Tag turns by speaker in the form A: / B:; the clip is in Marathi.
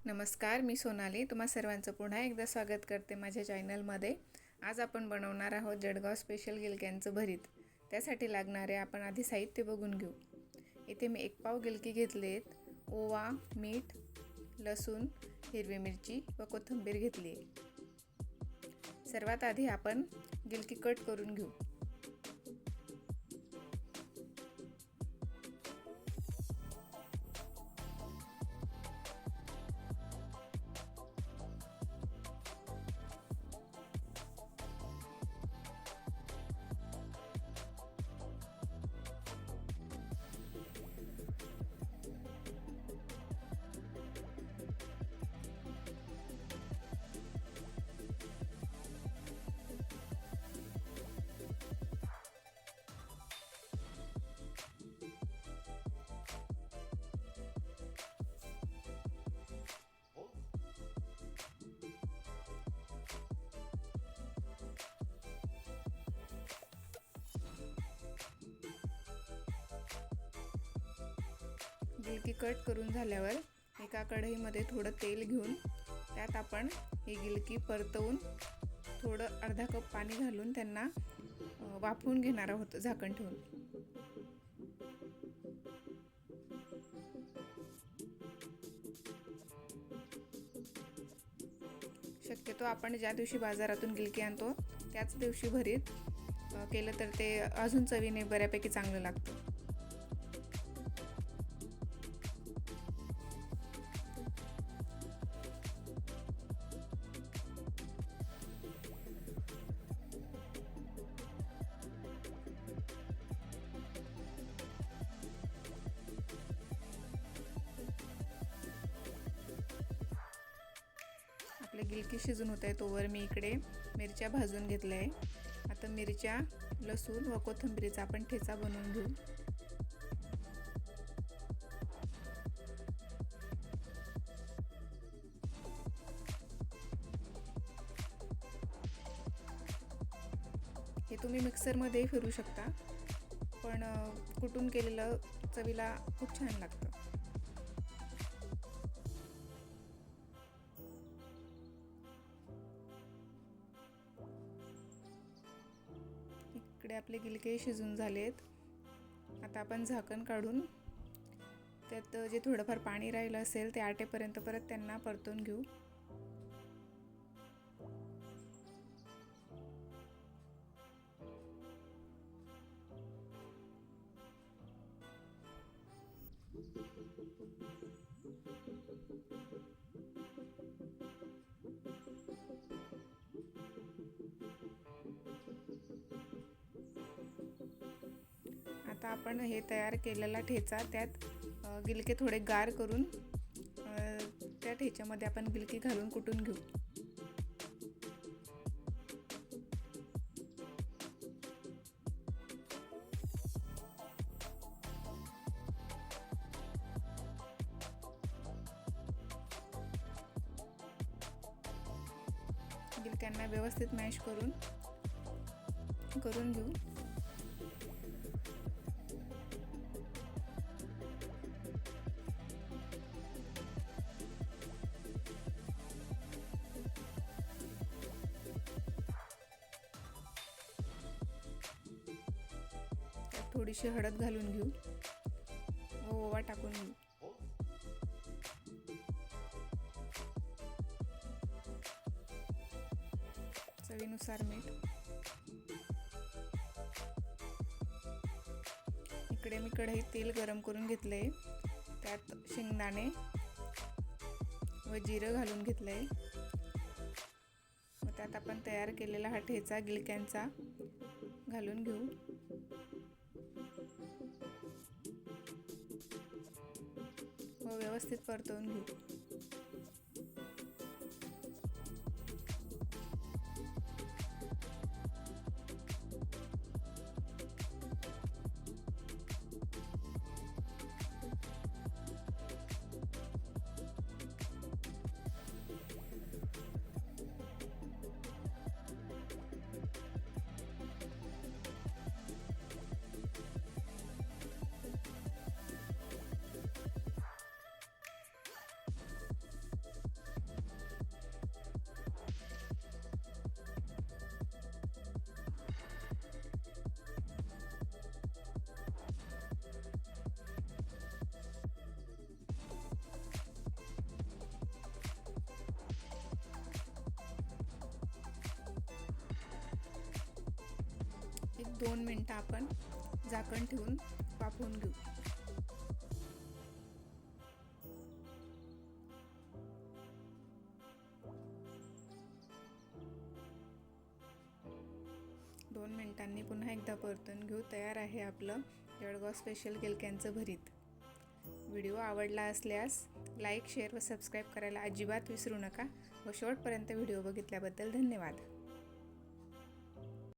A: नमस्कार, मी सोनाली तुम्हा सर्वांचं पुन्हा एकदा स्वागत करते माझ्या चॅनलमध्ये। आज आपण बनवणार आहोत जळगाव स्पेशल गिलक्यांचं भरीत। त्यासाठी लागणारे आपण आधी साहित्य बघून घेऊ। इथे मी 1 पाव गिलकी घेतलेत, ओवा, मीठ, लसूण, हिरवी मिरची व कोथिंबीर घेतली आहे। सर्वात आधी आपण गिलकी कट करून घेऊ। गिलकी कट करून झाल्यावर एका कढईमध्ये थोडं तेल घेऊन त्यात आपण ही गिलकी परतवून थोडं अर्धा कप पाणी घालून त्यांना वाफवून घेणार आहोत झाकण ठेवून। शक्यतो आपण ज्या दिवशी बाजारातून गिलकी आणतो त्याच दिवशी भरीत केलं तर ते अजून चवीने बऱ्यापैकी चांगलं लागतं। आपले गिलकी शिजून होत आहे तोवर मी इकडे मिरच्या भाजून घेतल्या आहे। आता मिरच्या, लसूण व कोथिंबीरीचा आपण ठेचा बनवून घेऊ। हे तुम्ही मिक्सरमध्ये फिरू शकता, पण कुटून केलेलं चवीला खूप छान लागतं। इकडे आपले गिलके शिजून झालेत। आता आपण झाकण काढून त्यात जे थोडंफार पाणी राहिलं असेल ते आटेपर्यंत परत त्यांना परतून घेऊ। आता आपण हे तयार केलेला ठेचा त्यात गिलके थोडे गार करून त्या ठेच्यामध्ये आपण गिलकी घालून कुटून घेऊ। गिलक्यांना व्यवस्थित मॅश करून घेऊ। थोडीशी हळद घालून घेऊ व ओवा टाकून घेऊ। चवीनुसार मीठ। इकडे मी कढईत तेल गरम करून घेतले, त्यात शेंगदाणे व जिरं घालून घेतले व त्यात आपण तयार केलेला हा ठेचा गिलक्यांचा घालून घेऊ व व्यवस्थित परतवून घेऊ। 2 मिनटं आपण झाकण ठेवून वाफवून घेऊ. दोन मिनिटांनी पुन्हा एकदा परतून घेऊ. तयार आहे आपलं जळगाव स्पेशल गिलक्यांचं भरीत. व्हिडिओ आवडला असल्यास लाईक, शेअर व सबस्क्राईब करायला अजिबात विसरू नका व शेवटपर्यंत व्हिडिओ बघितल्याबद्दल धन्यवाद.